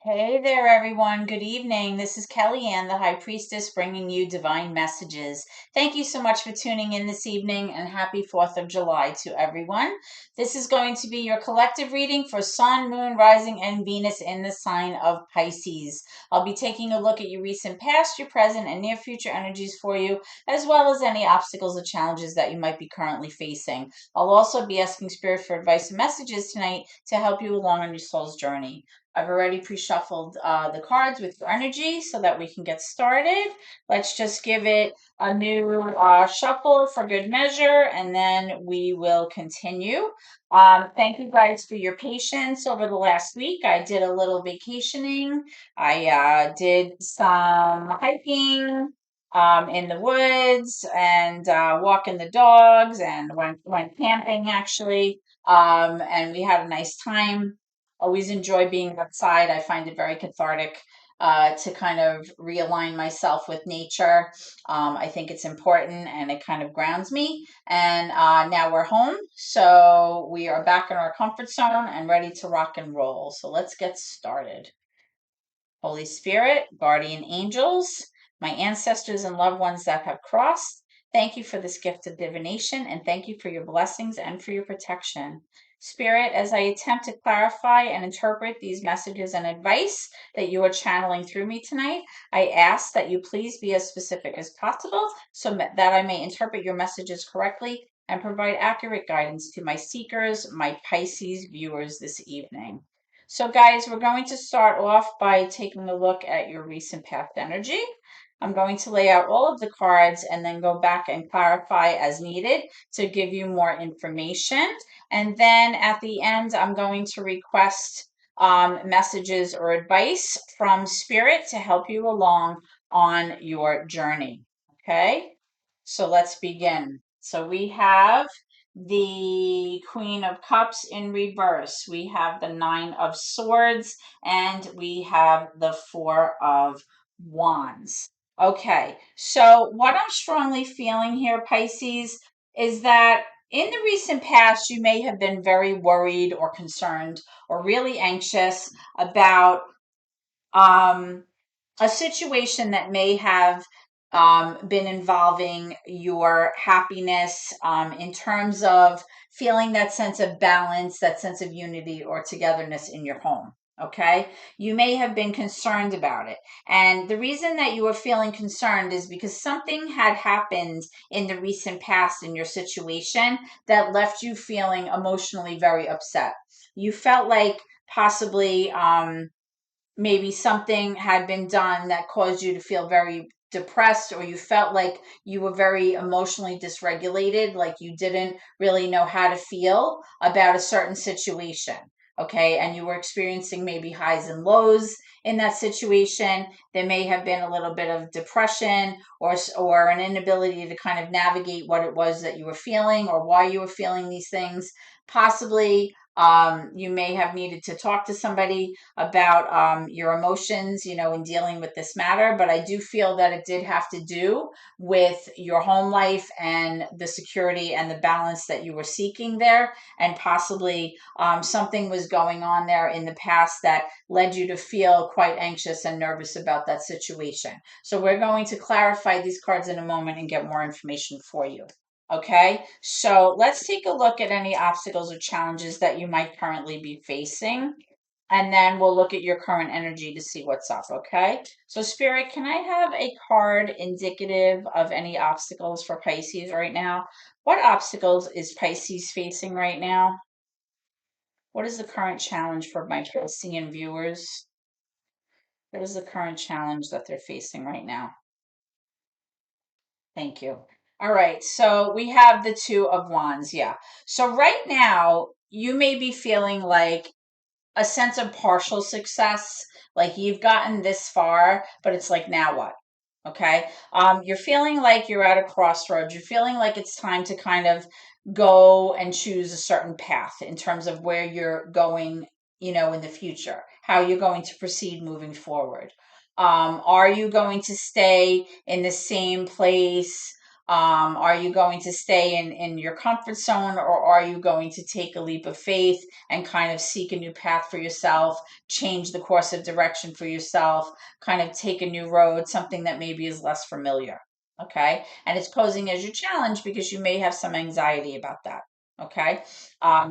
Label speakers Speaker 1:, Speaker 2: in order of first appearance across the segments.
Speaker 1: Hey there, everyone. Good evening. This is Kellyanne, the High Priestess, bringing you divine messages. Thank you so much for tuning in this evening, and happy 4th of July to everyone. This is going to be your collective reading for Sun, Moon, Rising, and Venus in the sign of Pisces. I'll be taking a look at your recent past, your present, and near future energies for you, as well as any obstacles or challenges that you might be currently facing. I'll also be asking Spirit for advice and messages tonight to help you along on your soul's journey. I've already pre-shuffled the cards with your energy so that we can get started. Let's just give it a new shuffle for good measure, and then we will continue. Thank you guys for your patience over the last week. I did a little vacationing. I did some hiking in the woods and walking the dogs and went camping actually. And we had a nice time. Always enjoy being outside. I find it very cathartic to kind of realign myself with nature. I think it's important and it kind of grounds me. And now we're home. So we are back in our comfort zone and ready to rock and roll. So let's get started. Holy Spirit, guardian angels, my ancestors and loved ones that have crossed, thank you for this gift of divination and thank you for your blessings and for your protection. Spirit, as I attempt to clarify and interpret these messages and advice that you are channeling through me tonight, I ask that you please be as specific as possible so that I may interpret your messages correctly and provide accurate guidance to my seekers, my Pisces viewers this evening. So guys, we're going to start off by taking a look at your recent past energy. I'm going to lay out all of the cards and then go back and clarify as needed to give you more information. And then at the end, I'm going to request messages or advice from Spirit to help you along on your journey. Okay, so let's begin. So we have the Queen of Cups in reverse. We have the Nine of Swords, and we have the Four of Wands. Okay, so what I'm strongly feeling here, Pisces, is that in the recent past, you may have been very worried or concerned or really anxious about a situation that may have been involving your happiness in terms of feeling that sense of balance, that sense of unity or togetherness in your home. Okay, you may have been concerned about it. And the reason that you were feeling concerned is because something had happened in the recent past in your situation that left you feeling emotionally very upset. You felt like possibly maybe something had been done that caused you to feel very depressed, or you felt like you were very emotionally dysregulated, like you didn't really know how to feel about a certain situation. Okay, and you were experiencing maybe highs and lows in that situation. There may have been a little bit of depression or an inability to kind of navigate what it was that you were feeling or why you were feeling these things. Possibly you may have needed to talk to somebody about your emotions, in dealing with this matter. But I do feel that it did have to do with your home life and the security and the balance that you were seeking there. And possibly something was going on there in the past that led you to feel quite anxious and nervous about that situation. So we're going to clarify these cards in a moment and get more information for you. Okay, so let's take a look at any obstacles or challenges that you might currently be facing. And then we'll look at your current energy to see what's up, okay? So Spirit, can I have a card indicative of any obstacles for Pisces right now? What obstacles is Pisces facing right now? What is the current challenge for my Piscean viewers? What is the current challenge that they're facing right now? Thank you. All right, so we have the Two of Wands, yeah. So right now, you may be feeling like a sense of partial success, like you've gotten this far, but it's like, now what? Okay. You're feeling like you're at a crossroads. You're feeling like it's time to kind of go and choose a certain path in terms of where you're going, in the future, how you're going to proceed moving forward. Are you going to stay in the same place? Are you going to stay in your comfort zone, or are you going to take a leap of faith and kind of seek a new path for yourself, change the course of direction for yourself, kind of take a new road, something that maybe is less familiar? Okay. And it's posing as your challenge because you may have some anxiety about that. Okay.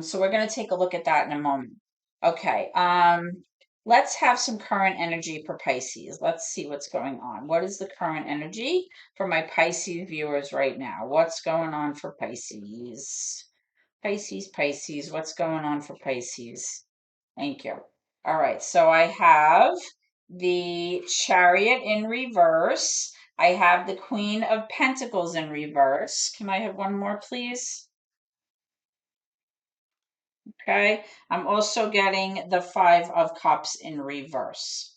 Speaker 1: So we're going to take a look at that in a moment. Okay. Let's have some current energy for Pisces. Let's see what's going on. What is the current energy for my Pisces viewers right now? What's going on for Pisces? Pisces, what's going on for Pisces? Thank you. All right, so I have the Chariot in reverse. I have the Queen of Pentacles in reverse. Can I have one more, please? Okay, I'm also getting the Five of Cups in reverse.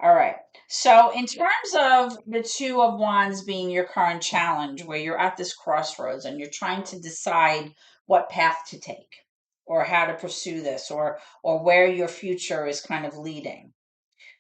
Speaker 1: All right, so in terms of the Two of Wands being your current challenge, where you're at this crossroads and you're trying to decide what path to take or how to pursue this, or where your future is kind of leading.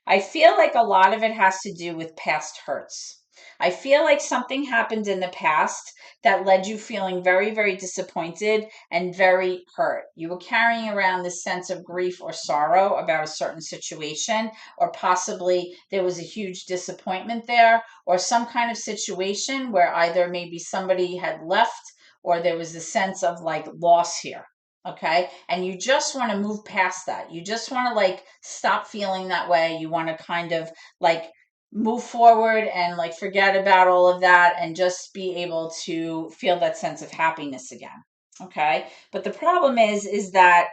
Speaker 1: I feel like a lot of it has to do with past hurts. I feel like something happened in the past that led you feeling very, very disappointed and very hurt. You were carrying around this sense of grief or sorrow about a certain situation, or possibly there was a huge disappointment there, or some kind of situation where either maybe somebody had left or there was a sense of like loss here. Okay. And you just want to move past that. You just want to like stop feeling that way. You want to kind of like move forward and like forget about all of that and just be able to feel that sense of happiness again. Okay. But the problem is that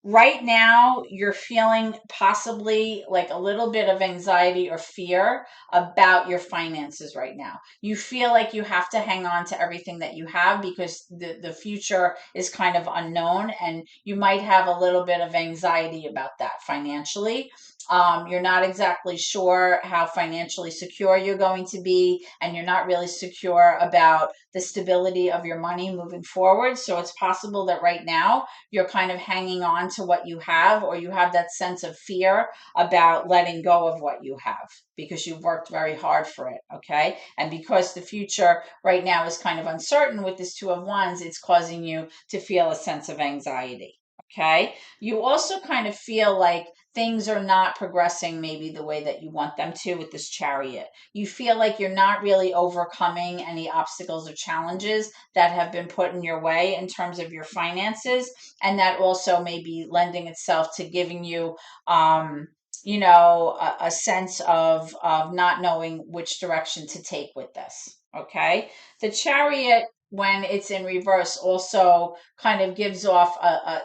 Speaker 1: right now you're feeling possibly like a little bit of anxiety or fear about your finances right now. You feel like you have to hang on to everything that you have because the future is kind of unknown, and you might have a little bit of anxiety about that financially. You're not exactly sure how financially secure you're going to be, and you're not really secure about the stability of your money moving forward. So it's possible that right now you're kind of hanging on to what you have, or you have that sense of fear about letting go of what you have because you've worked very hard for it. Okay. And because the future right now is kind of uncertain with this Two of Wands, it's causing you to feel a sense of anxiety. Okay. You also kind of feel like things are not progressing maybe the way that you want them to with this Chariot. You feel like you're not really overcoming any obstacles or challenges that have been put in your way in terms of your finances, and that also may be lending itself to giving you a sense of not knowing which direction to take with this. Okay. The Chariot, when it's in reverse, also kind of gives off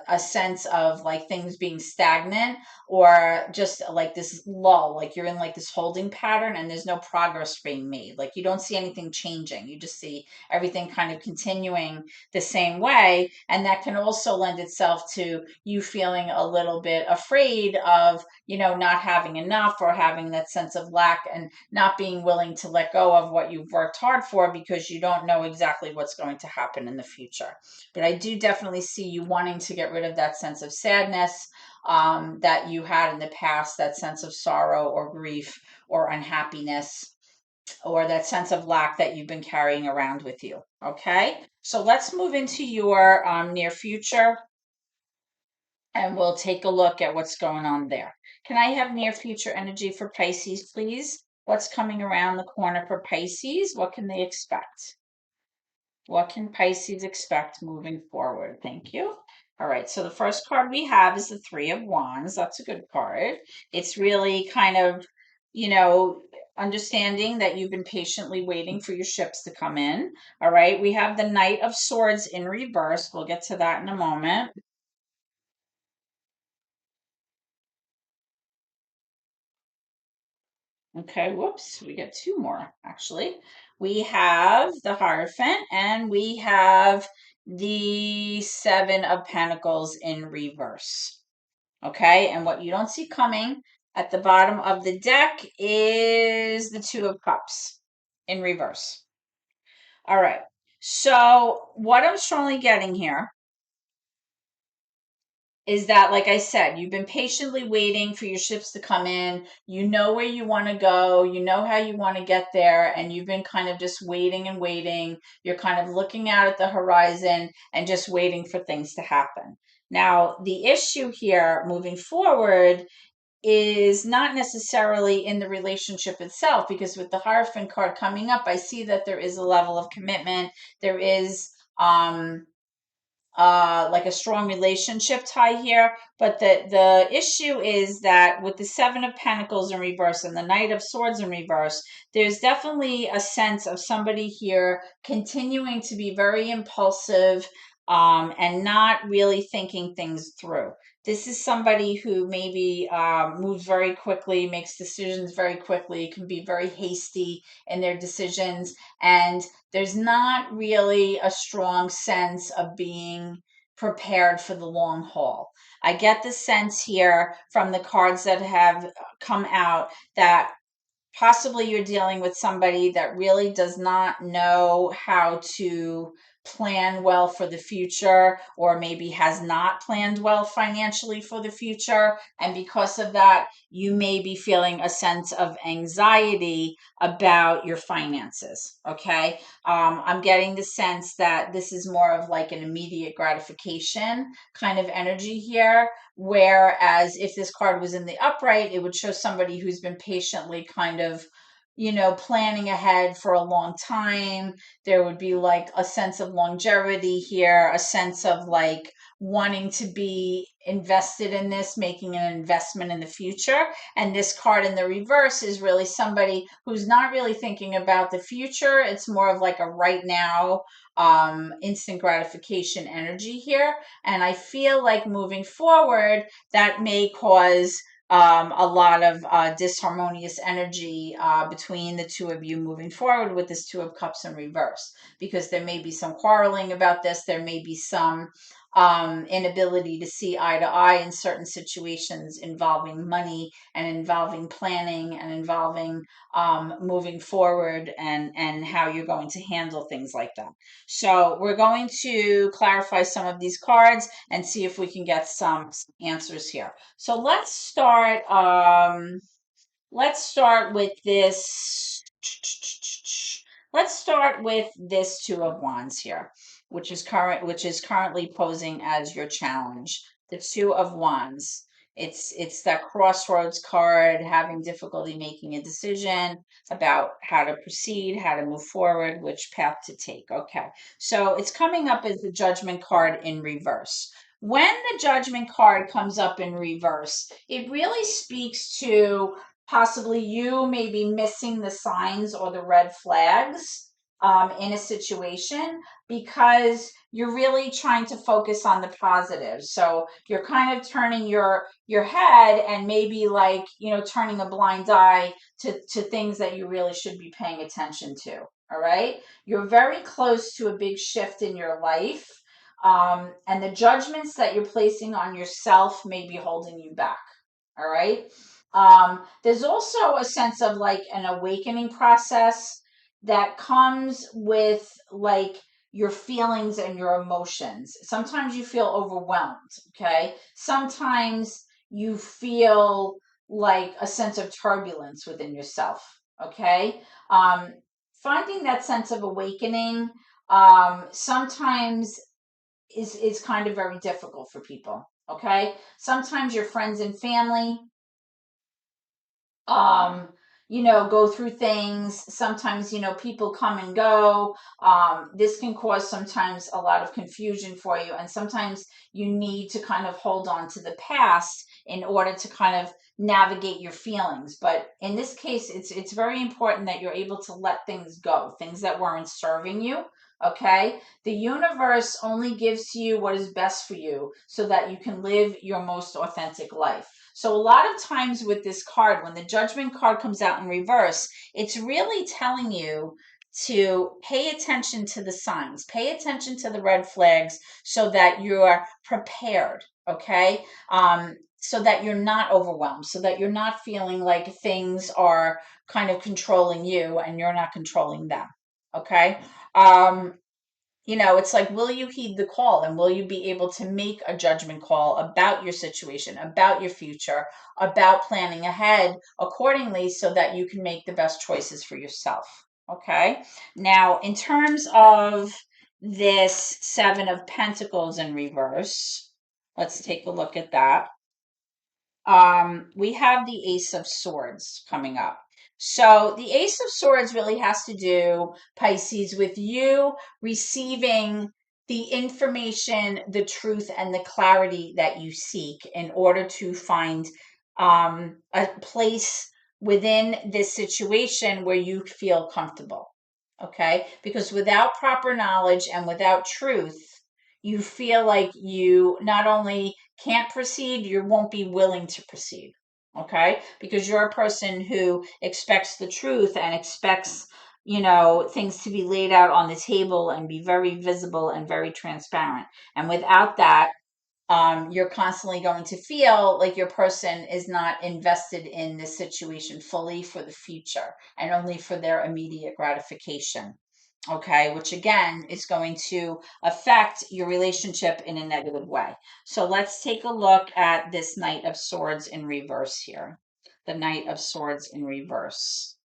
Speaker 1: a sense of like things being stagnant, or just like this lull, like you're in like this holding pattern and there's no progress being made. Like you don't see anything changing. You just see everything kind of continuing the same way. And that can also lend itself to you feeling a little bit afraid of, not having enough, or having that sense of lack, and not being willing to let go of what you've worked hard for because you don't know exactly what's going to happen in the future. But I do definitely see you wanting to get rid of that sense of sadness that you had in the past, that sense of sorrow or grief or unhappiness, or that sense of lack that you've been carrying around with you. Okay, so let's move into your near future, and we'll take a look at what's going on there. Can I have near future energy for Pisces, please? What's coming around the corner for Pisces? What can they expect? What can Pisces expect moving forward? Thank you. All right, so the first card we have is the Three of Wands. That's a good card. It's really kind of, you know, understanding that you've been patiently waiting for your ships to come in. All right, we have the Knight of Swords in reverse. We'll get to that in a moment. Okay, whoops, we get two more actually. We have the Hierophant, and we have the Seven of Pentacles in reverse. Okay, and what you don't see coming at the bottom of the deck is the Two of Cups in reverse. All right, so what I'm strongly getting here is that, like I said, you've been patiently waiting for your ships to come in. You know where you want to go, you know how you want to get there, and you've been kind of just waiting and waiting. You're kind of looking out at the horizon and just waiting for things to happen. Now, the issue here moving forward is not necessarily in the relationship itself, because with the Hierophant card coming up, I see that there is a level of commitment. There is like a strong relationship tie here. But the issue is that with the Seven of Pentacles in reverse and the Knight of Swords in reverse, there's definitely a sense of somebody here continuing to be very impulsive, and not really thinking things through. This is somebody who maybe moves very quickly, makes decisions very quickly, can be very hasty in their decisions, and there's not really a strong sense of being prepared for the long haul. I get the sense here from the cards that have come out that possibly you're dealing with somebody that really does not know how to plan well for the future, or maybe has not planned well financially for the future. And because of that, you may be feeling a sense of anxiety about your finances. Okay. I'm getting the sense that this is more of like an immediate gratification kind of energy here. Whereas if this card was in the upright, it would show somebody who's been patiently kind of, planning ahead for a long time. There would be like a sense of longevity here, a sense of like wanting to be invested in this, making an investment in the future. And this card in the reverse is really somebody who's not really thinking about the future. It's more of like a right now, instant gratification energy here. And I feel like moving forward, that may cause a lot of disharmonious energy between the two of you moving forward with this Two of Cups in reverse, because there may be some quarreling about this. There may be some inability to see eye to eye in certain situations involving money and involving planning and involving moving forward, and how you're going to handle things like that. So we're going to clarify some of these cards and see if we can get some answers here. So let's start with this. Let's start with this Two of Wands here, which is currently posing as your challenge. The Two of Wands. It's that crossroads card, having difficulty making a decision about how to proceed, how to move forward, which path to take. Okay. So it's coming up as the Judgment card in reverse. When the Judgment card comes up in reverse, it really speaks to possibly you may be missing the signs or the red flags in a situation, because you're really trying to focus on the positives. So you're kind of turning your head and maybe like, turning a blind eye to things that you really should be paying attention to. All right. You're very close to a big shift in your life. And the judgments that you're placing on yourself may be holding you back. All right. There's also a sense of like an awakening process that comes with like your feelings and your emotions. Sometimes you feel overwhelmed. Okay. Sometimes you feel like a sense of turbulence within yourself. Okay. Finding that sense of awakening sometimes is kind of very difficult for people. Okay. Sometimes your friends and family um go through things. Sometimes people come and go. This can cause sometimes a lot of confusion for you, and sometimes you need to kind of hold on to the past in order to kind of navigate your feelings. But in this case, it's very important that you're able to let things go, things that weren't serving you. Okay. The universe only gives to you what is best for you so that you can live your most authentic life. So a lot of times with this card, when the Judgment card comes out in reverse, it's really telling you to pay attention to the signs, pay attention to the red flags, so that you're prepared. Okay. So that you're not overwhelmed, so that you're not feeling like things are kind of controlling you and you're not controlling them. Okay. Um, it's like, will you heed the call, and will you be able to make a judgment call about your situation, about your future, about planning ahead accordingly so that you can make the best choices for yourself? Okay. Now, in terms of this Seven of Pentacles in reverse, let's take a look at that. We have the Ace of Swords coming up. So the Ace of Swords really has to do, Pisces, with you receiving the information, the truth, and the clarity that you seek in order to find a place within this situation where you feel comfortable. Okay? Because without proper knowledge and without truth, you feel like you not only can't proceed, you won't be willing to proceed. Okay? Because you're a person who expects the truth and expects, things to be laid out on the table and be very visible and very transparent. And without that, you're constantly going to feel like your person is not invested in this situation fully for the future and only for their immediate gratification. Okay, which again is going to affect your relationship in a negative way. So let's take a look at this Knight of Swords in reverse here. The Knight of Swords in reverse.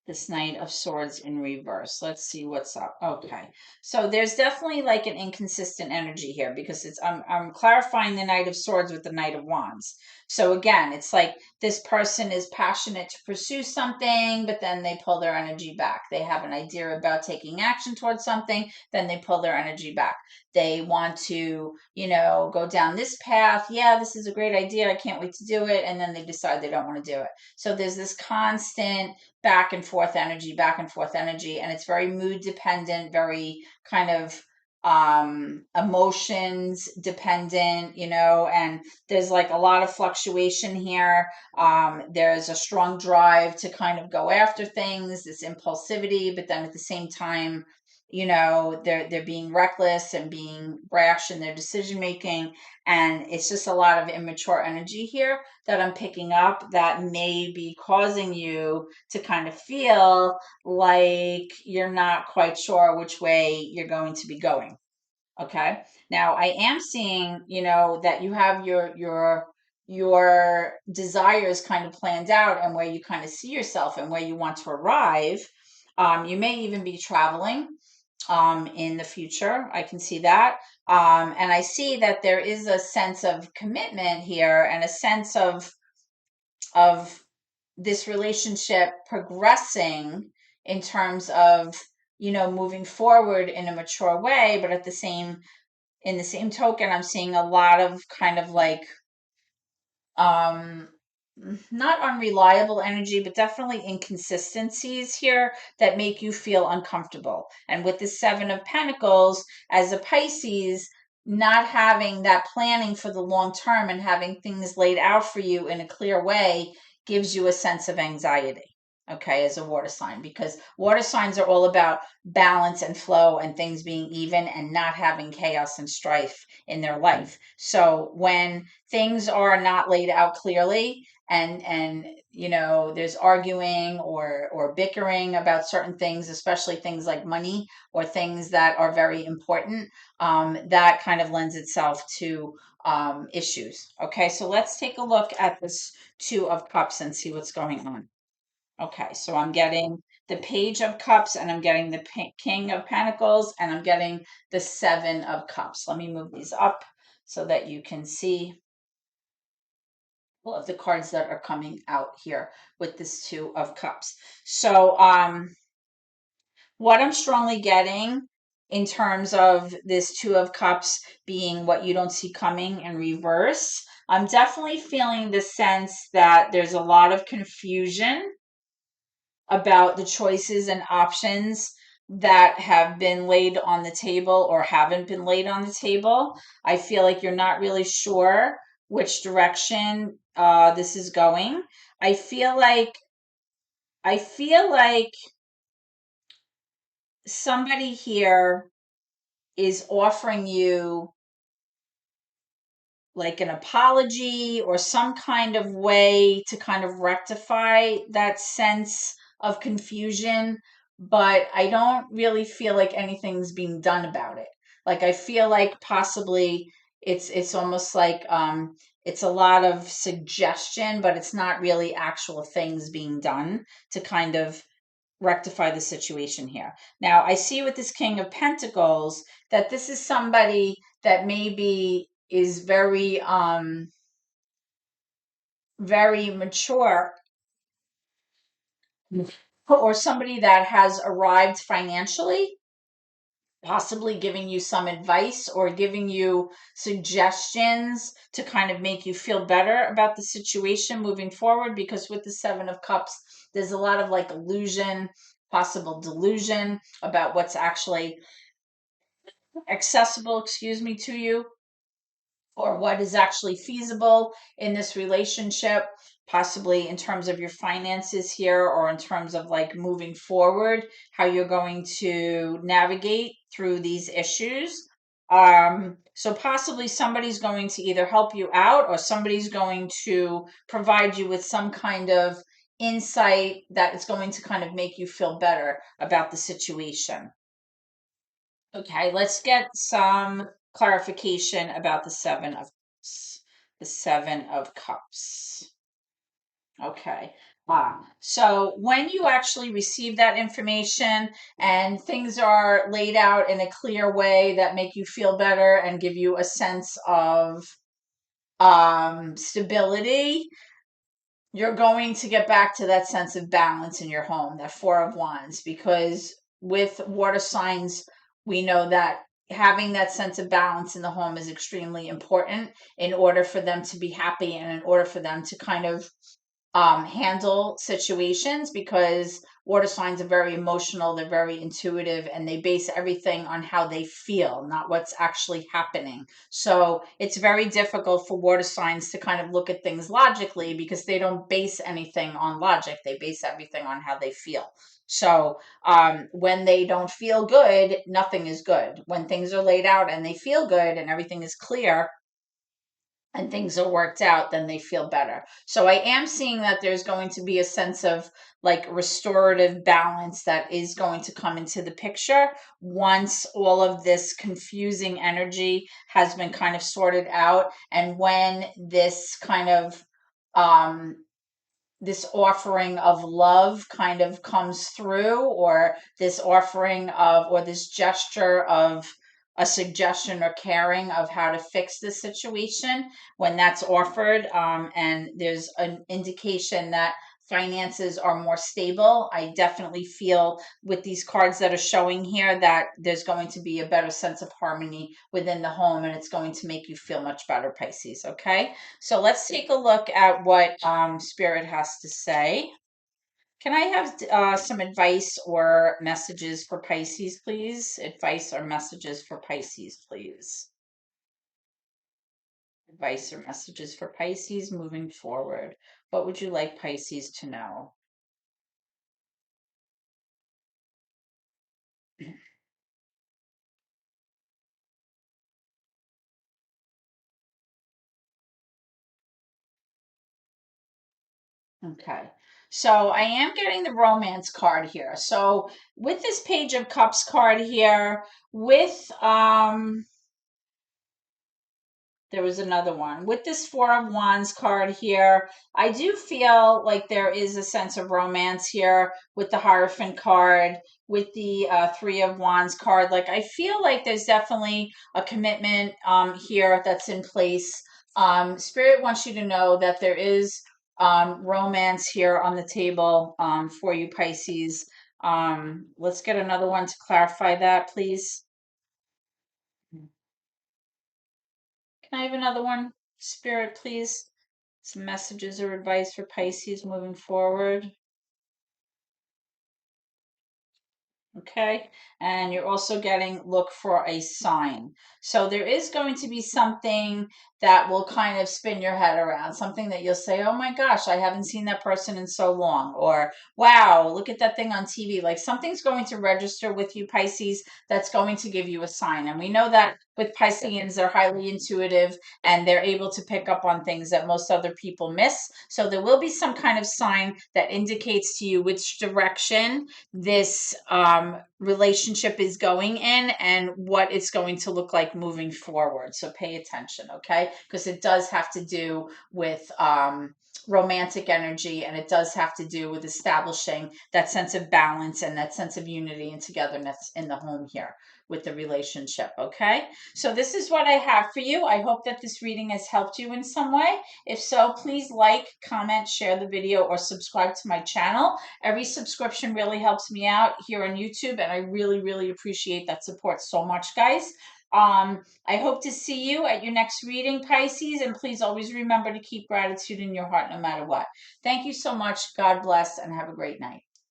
Speaker 1: This Knight of Swords in reverse. Let's see what's up. Okay. So there's definitely like an inconsistent energy here because I'm clarifying the Knight of Swords with the Knight of Wands. So again, it's like this person is passionate to pursue something, but then they pull their energy back. They have an idea about taking action towards something, then they pull their energy back. They want to, go down this path. Yeah, this is a great idea. I can't wait to do it. And then they decide they don't want to do it. So there's this constant back and forth energy, and it's very mood dependent, very kind of emotions dependent, and there's like a lot of fluctuation here. There's a strong drive to kind of go after things, this impulsivity, but then at the same time, they're being reckless and being brash in their decision making, and it's just a lot of immature energy here that I'm picking up that may be causing you to kind of feel like you're not quite sure which way you're going to be going. Okay. Now I am seeing, that you have your desires kind of planned out and where you kind of see yourself and where you want to arrive. You may even be traveling in the future. I can see that. And I see that there is a sense of commitment here and a sense of this relationship progressing in terms of, moving forward in a mature way, but in the same token, I'm seeing a lot of kind of like um not unreliable energy, but definitely inconsistencies here that make you feel uncomfortable. And with the Seven of Pentacles, as a Pisces, not having that planning for the long term and having things laid out for you in a clear way gives you a sense of anxiety. Okay, as a water sign, because water signs are all about balance and flow and things being even and not having chaos and strife in their life. So when things are not laid out clearly, and there's arguing or bickering about certain things, especially things like money or things that are very important, that kind of lends itself to issues. Okay, so let's take a look at this Two of Cups and see what's going on. Okay, so I'm getting the Page of Cups, and I'm getting the King of Pentacles, and I'm getting the Seven of Cups. Let me move these up so that you can see all of the cards that are coming out here with this Two of Cups. So what I'm strongly getting in terms of this Two of Cups being what you don't see coming in reverse, I'm definitely feeling the sense that there's a lot of confusion about the choices and options that have been laid on the table or haven't been laid on the table. I feel like you're not really sure which direction this is going. I feel like somebody here is offering you like an apology or some kind of way to kind of rectify that sense of confusion but I don't really feel like anything's being done about it. Like I feel like possibly it's almost like it's a lot of suggestion, but it's not really actual things being done to kind of rectify the situation here. Now, I see with this King of Pentacles that this is somebody that maybe is very mature, or somebody that has arrived financially, possibly giving you some advice or giving you suggestions to kind of make you feel better about the situation moving forward. Because with the Seven of Cups, there's a lot of like illusion, possible delusion about what's actually accessible, excuse me, to you, or what is actually feasible in this relationship, possibly in terms of your finances here, or in terms of like moving forward, how you're going to navigate through these issues. So possibly somebody's going to either help you out, or somebody's going to provide you with some kind of insight that is going to kind of make you feel better about the situation. Okay, let's get some clarification about the Seven of Cups. The Seven of Cups. Okay. So when you actually receive that information and things are laid out in a clear way that make you feel better and give you a sense of stability, you're going to get back to that sense of balance in your home, that Four of Wands, because with water signs, we know that having that sense of balance in the home is extremely important in order for them to be happy and in order for them to kind of handle situations, because water signs are very emotional, they're very intuitive, and they base everything on how they feel, not what's actually happening. So it's very difficult for water signs to kind of look at things logically, because they don't base anything on logic, they base everything on how they feel. So when they don't feel good, nothing is good. When things are laid out and they feel good and everything is clear, and things are worked out, then they feel better. So I am seeing that there's going to be a sense of like restorative balance that is going to come into the picture once all of this confusing energy has been kind of sorted out, and when this kind of um this offering of love kind of comes through, or this offering of, or this gesture of a suggestion or caring of how to fix the situation, when that's offered, and there's an indication that finances are more stable, I definitely feel with these cards that are showing here that there's going to be a better sense of harmony within the home, and it's going to make you feel much better, Pisces. Okay, so let's take a look at what Spirit has to say. Can I have some advice or messages for Pisces, please? Advice or messages for Pisces, please. Advice or messages for Pisces moving forward. What would you like Pisces to know? Okay. So I am getting the romance card here. So with this Page of Cups card here, with there was another one with this Four of Wands card here. I do feel like there is a sense of romance here with the Hierophant card, with the Three of Wands card. Like I feel like there's definitely a commitment here that's in place. Spirit wants you to know that there is romance here on the table for you, Pisces. Let's get another one to clarify that, please. Can I have another one, Spirit, please? Some messages or advice for Pisces moving forward. Okay. And you're also getting look for a sign. So there is going to be something that will kind of spin your head around, something that you'll say, oh my gosh, I haven't seen that person in so long, or wow, look at that thing on TV. Like something's going to register with you, Pisces, that's going to give you a sign. And we know that with Pisceans, they're highly intuitive and they're able to pick up on things that most other people miss. So there will be some kind of sign that indicates to you which direction this relationship is going in and what it's going to look like moving forward. So pay attention, okay? Because it does have to do with romantic energy, and it does have to do with establishing that sense of balance and that sense of unity and togetherness in the home here with the relationship, okay? So this is what I have for you. I hope that this reading has helped you in some way. If so, please like, comment, share the video, or subscribe to my channel. Every subscription really helps me out here on YouTube, and I really, really appreciate that support so much, guys. I hope to see you at your next reading, Pisces, and please always remember to keep gratitude in your heart no matter what. Thank you so much. God bless, and have a great night.